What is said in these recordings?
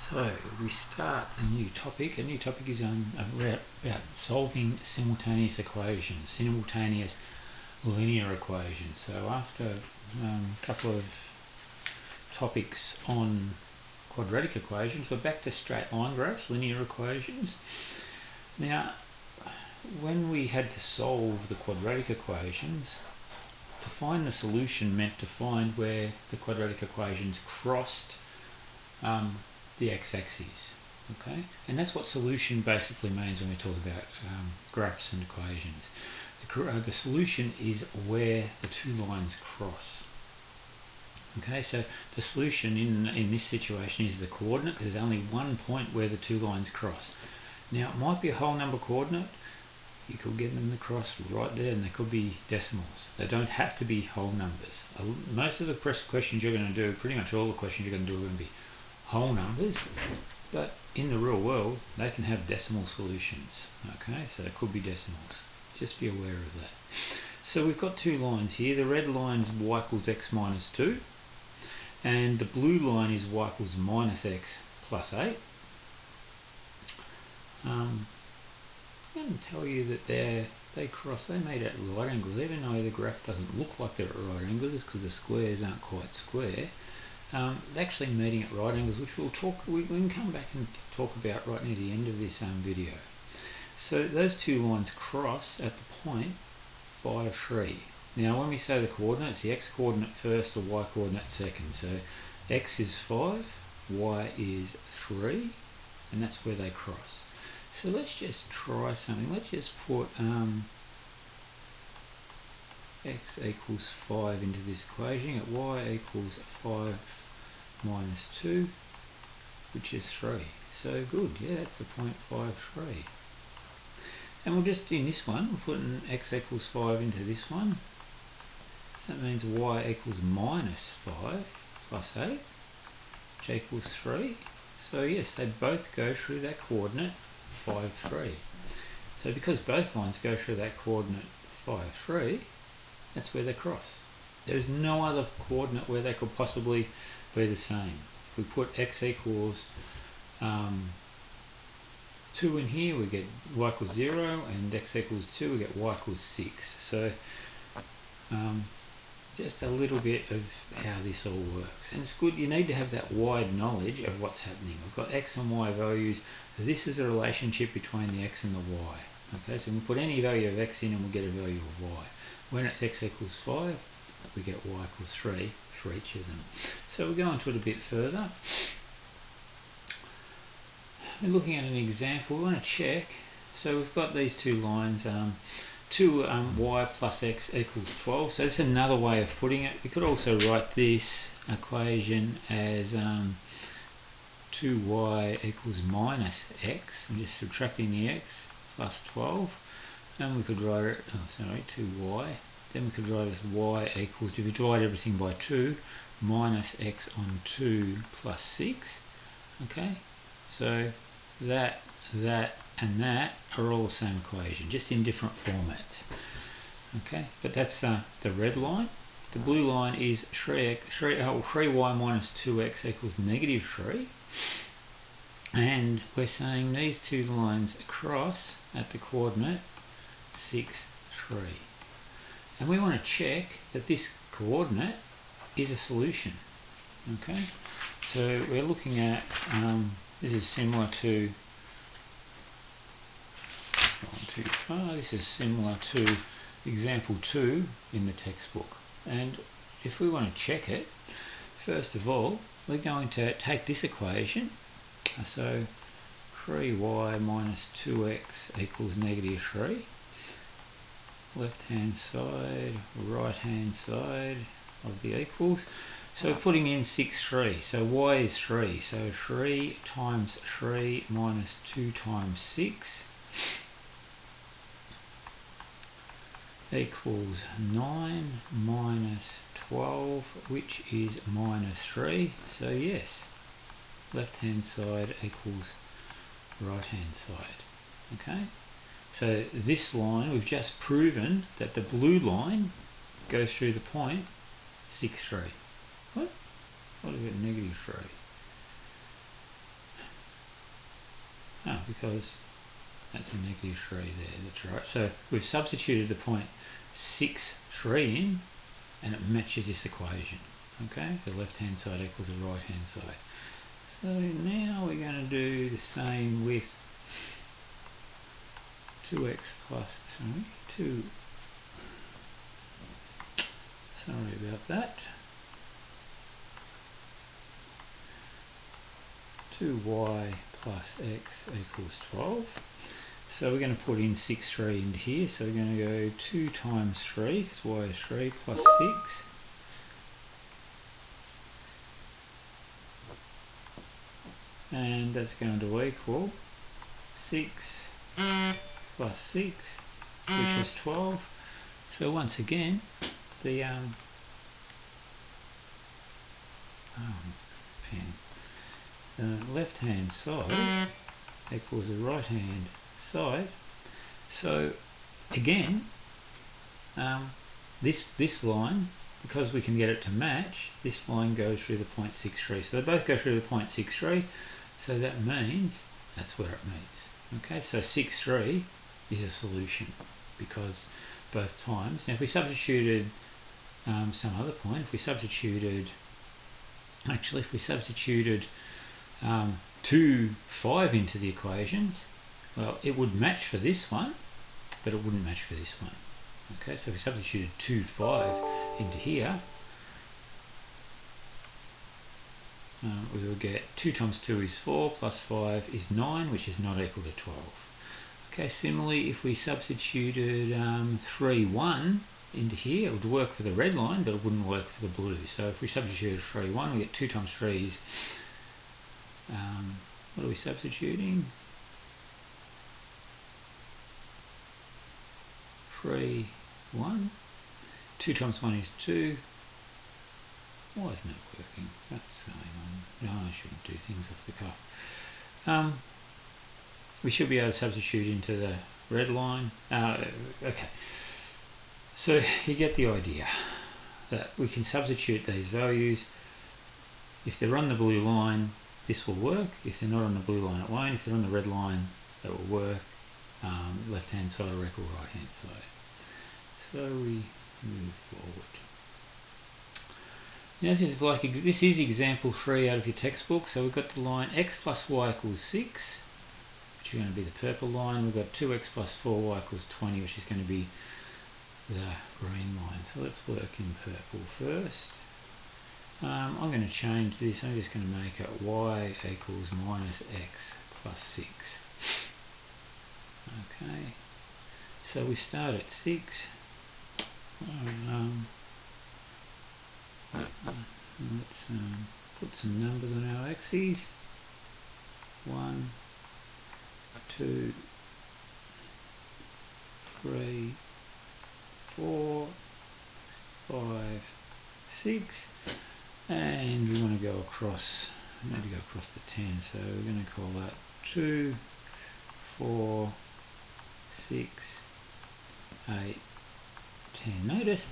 So we start a new topic. A new topic is about solving simultaneous equations, simultaneous linear equations. So after a couple of topics on quadratic equations, we're back to straight line graphs, linear equations. Now, when we had to solve the quadratic equations, to find the solution meant to find where the quadratic equations crossed the x-axis, okay? And that's what solution basically means when we talk about graphs and equations. The solution is where the two lines cross. Okay, so the solution in this situation is the coordinate, because there's only one point where the two lines cross. Now, it might be a whole number coordinate. You could get them to cross right there, and they could be decimals. They don't have to be whole numbers. Most of the questions you're going to do, pretty much all the questions you're going to do are going to be whole numbers, but in the real world they can have decimal solutions. Okay, so it could be decimals. Just be aware of that. So we've got two lines here. The red line is y equals x minus 2, and the blue line is y equals minus x plus 8. I'm going to tell you that they cross, they made at right angles, even though the graph doesn't look like they're at right angles. It's because the squares aren't quite square. They're actually meeting at right angles, which we can come back and talk about right near the end of this video. So those two lines cross at the point 5, 3. Now when we say the coordinates, the x coordinate first, the y coordinate second. So x is 5, y is 3, and that's where they cross. So let's just try something. Let's just put x equals 5 into this equation, at y equals 5 minus 2, which is 3. So good, yeah, that's the point 5, 3. And we'll just, in this one, we'll put an x equals 5 into this one. So that means y equals minus 5 plus 8, which equals 3. So yes, they both go through that coordinate 5, 3. So because both lines go through that coordinate 5, 3, that's where they cross. There's no other coordinate where they could possibly be the same. If we put x equals 2 in here, we get y equals 0, and x equals 2, we get y equals 6. So just a little bit of how this all works. And it's good, you need to have that wide knowledge of what's happening. We've got x and y values. This is a relationship between the x and the y. Okay, so we put any value of x in and we'll get a value of y. When it's x equals 5, we get y equals 3 for each of them. So we'll go into it a bit further. We're looking at an example. We want to check. So we've got these two lines. 2y plus x equals 12. So that's another way of putting it. We could also write this equation as 2y equals minus x. I'm just subtracting the x plus 12. And we could write it, 2y. Then we could write as y equals, if you divide everything by 2, minus x on 2 plus 6. Okay, so that, and that are all the same equation, just in different formats. Okay, but that's the red line. The blue line is 3y minus 2x equals negative 3. And we're saying these two lines cross at the coordinate 6, 3. And we want to check that this coordinate is a solution. Okay, so we're looking at, this is similar to, this is similar to example 2 in the textbook. And if we want to check it, first of all, we're going to take this equation. So 3y minus 2x equals negative 3. Left hand side, right hand side of the equals. So we're putting in 6, 3. So y is 3. So 3 times 3 minus 2 times 6 equals 9 minus 12, which is minus 3. So yes, left hand side equals right hand side. Okay, so this line, we've just proven that the blue line goes through the point 6, 3. What? What about negative 3? because that's a negative 3 there, that's right. So we've substituted the point 6, 3 in, and it matches this equation. Okay, the left hand side equals the right hand side. So now we're going to do the same with 2x plus, sorry about that, 2y plus x equals 12. So we're going to put in 6, 3 into here, so we're going to go 2 times 3, because y is 3, plus 6. And that's going to equal 6 plus 6, which is 12. So once again, the left hand side equals the right hand side. So again, this line, because we can get it to match, this line goes through the point 6,3. So they both go through the point 6,3. So that means that's where it meets. Okay, so 6,3 is a solution because both times. Now if we substituted some other point, if we substituted 2, 5 into the equations, well, it would match for this one, but it wouldn't match for this one. Okay, so if we substituted 2, 5 into here, we will get 2 times 2 is 4, plus 5 is 9, which is not equal to 12. Okay, similarly, if we substituted 3, 1 into here, it would work for the red line, but it wouldn't work for the blue. So if we substituted 3, 1, we get 2 times 3 is, what are we substituting? 3, 1. 2 times 1 is 2. Why isn't it working? What's going on? No, I shouldn't do things off the cuff. We should be able to substitute into the red line. Okay. So you get the idea that we can substitute these values. If they're on the blue line, this will work. If they're not on the blue line, it won't. If they're on the red line, that will work. Left hand side will equal right hand side. So we move forward. Now this is example 3 out of your textbook. So we've got the line x plus y equals 6, which is going to be the purple line. We've got 2x plus 4y equals 20, which is going to be the green line. So let's work in purple first. I'm going to change this. I'm just going to make it y equals minus x plus 6. Okay. So we start at 6. Let's put some numbers on our axes. 1, 2, 3, 4, 5, 6, and we want to go across. We need to go across to 10, so we're going to call that 2, 4, 6, 8, 10. Notice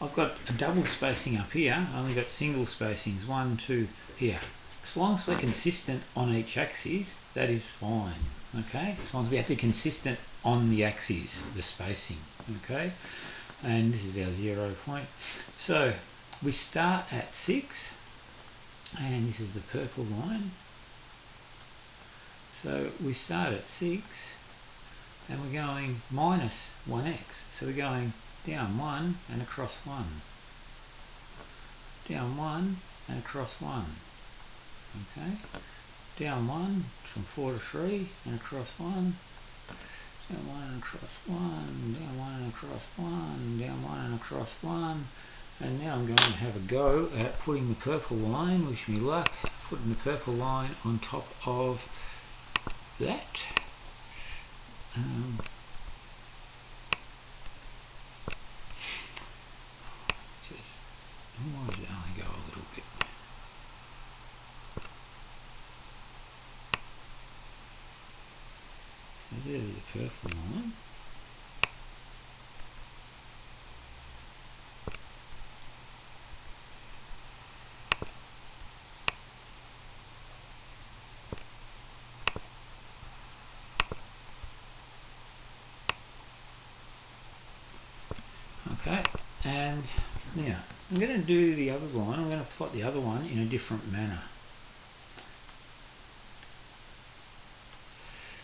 I've got a double spacing up here. I only got single spacings, 1, 2 here. As long as we're consistent on each axis, that is fine. Okay, as long as we have to be consistent on the axis, the spacing. Okay, and this is our 0 point. So we start at 6, and this is the purple line. So we start at 6, and we're going minus 1x. So we're going down 1 and across 1. Down 1 and across 1. Okay. Down 1 from 4 to 3 and across 1. Down 1 and across 1. Down 1 and across 1. Down 1 and across 1. And now I'm going to have a go at putting the purple line, wish me luck, putting the purple line on top of that. Why does it only go a little bit? So there's the purple line. And now I'm going to do the other line. I'm going to plot the other one in a different manner.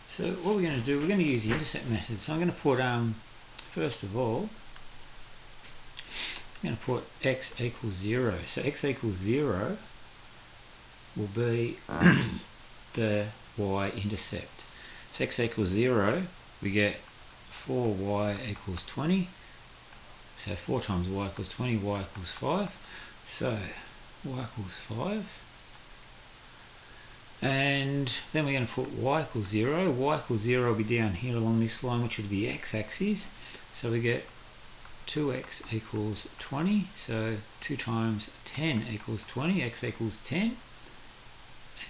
So what we're going to do, we're going to use the intercept method. So I'm going to put, first of all, I'm going to put x equals 0. So x equals 0 will be the y-intercept. So x equals 0, we get 4y equals 20. So 4 times y equals 20, y equals 5. So y equals 5. And then we're going to put y equals 0. Y equals 0 will be down here along this line, which will be the x-axis. So we get 2x equals 20. So 2 times 10 equals 20. X equals 10.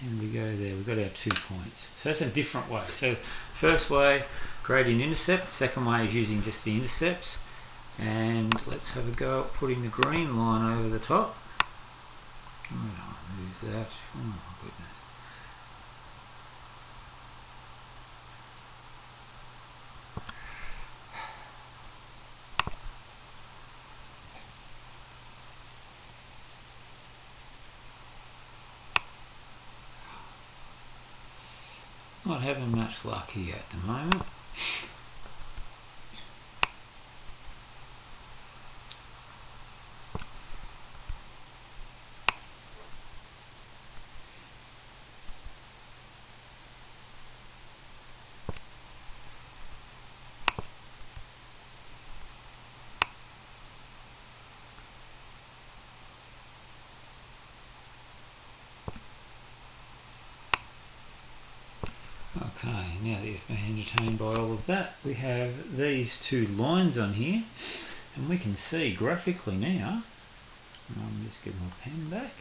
And we go there. We've got our 2 points. So that's a different way. So first way, gradient intercept. Second way is using just the intercepts. And let's have a go at putting the green line over the top. Oh, move that. Oh my goodness. Not having much luck here at the moment. Okay, now that you've been entertained by all of that, we have these 2 lines on here, and we can see graphically now, just get my pen back,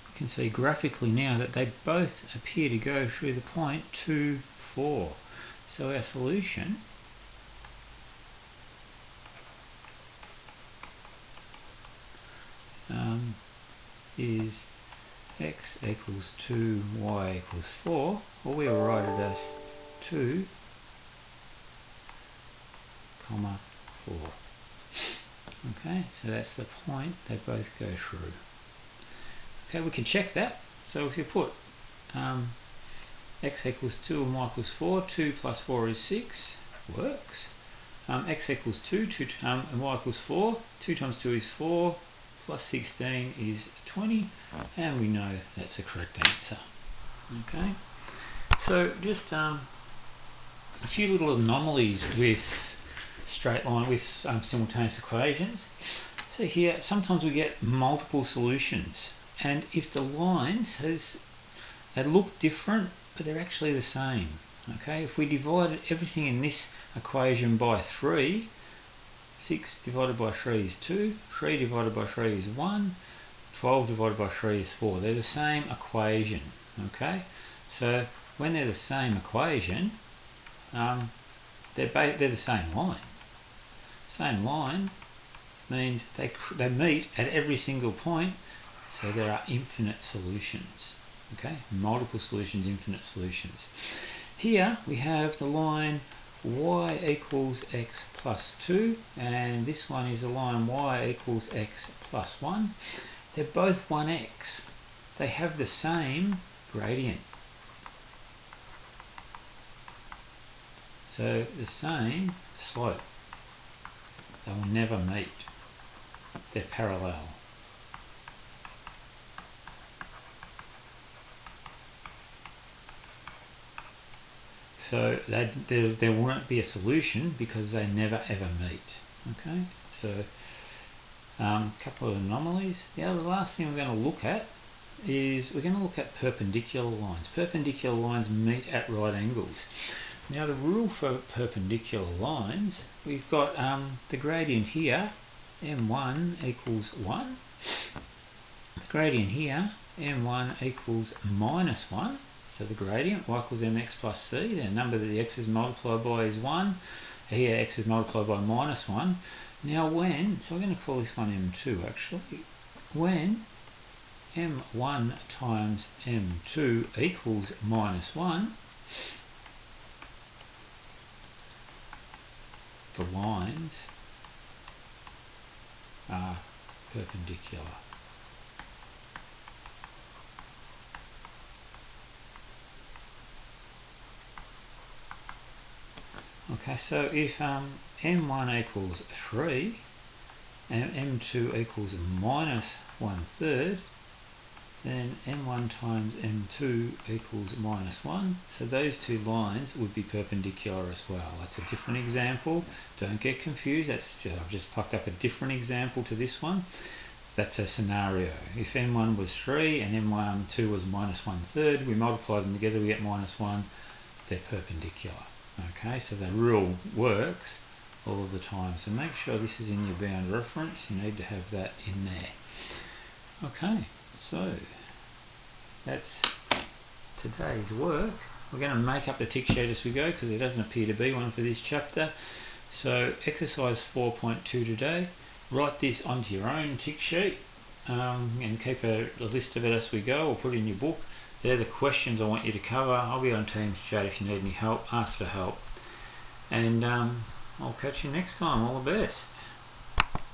we can see graphically now that they both appear to go through the point 2, 4. So our solution is x equals 2, y equals 4, or we will write it as 2, 4. Okay, so that's the point they both go through. Okay, we can check that. So if you put x equals 2 and y equals 4, 2 plus 4 is 6, works. X equals 2, and y equals 4, 2 times 2 is 4, plus 16 is 20, and we know that's the correct answer. Okay, so just a few little anomalies with straight line, with simultaneous equations. So here, sometimes we get multiple solutions, and if the lines they look different, but they're actually the same. Okay, if we divide everything in this equation by 3, 6 divided by 3 is 2, 3 divided by 3 is 1, 12 divided by 3 is 4. They're the same equation, okay? So when they're the same equation, they're the same line. Same line means they meet at every single point, so there are infinite solutions, okay? Multiple solutions, infinite solutions. Here we have the line y equals x plus 2, and this one is the line y equals x plus 1. They're both 1x. They have the same gradient. So the same slope. They will never meet. They're parallel. So there won't be a solution because they never ever meet. Okay, so a couple of anomalies. The last thing we're going to look at is we're going to look at perpendicular lines. Perpendicular lines meet at right angles. Now the rule for perpendicular lines, we've got the gradient here, m1 equals 1. The gradient here, m1 equals minus 1. So the gradient, y equals mx plus c, the number that the x is multiplied by is 1. Here x is multiplied by minus 1. Now so I'm going to call this one m2 actually. When m1 times m2 equals minus 1, the lines are perpendicular. Okay, so if m1 equals 3 and m2 equals minus 1/3, then m1 times m2 equals minus 1. So those two lines would be perpendicular as well. That's a different example. Don't get confused. I've just plucked up a different example to this one. That's a scenario. If m1 was 3 and m2 was minus 1/3, we multiply them together, we get minus 1. They're perpendicular. Okay, so the rule works all of the time. So make sure this is in your bound reference. You need to have that in there. Okay, so that's today's work. We're going to make up the tick sheet as we go because there doesn't appear to be one for this chapter. So exercise 4.2 today. Write this onto your own tick sheet and keep a list of it as we go, or put it in your book. They're the questions I want you to cover. I'll be on Teams chat if you need any help. Ask for help. And I'll catch you next time. All the best.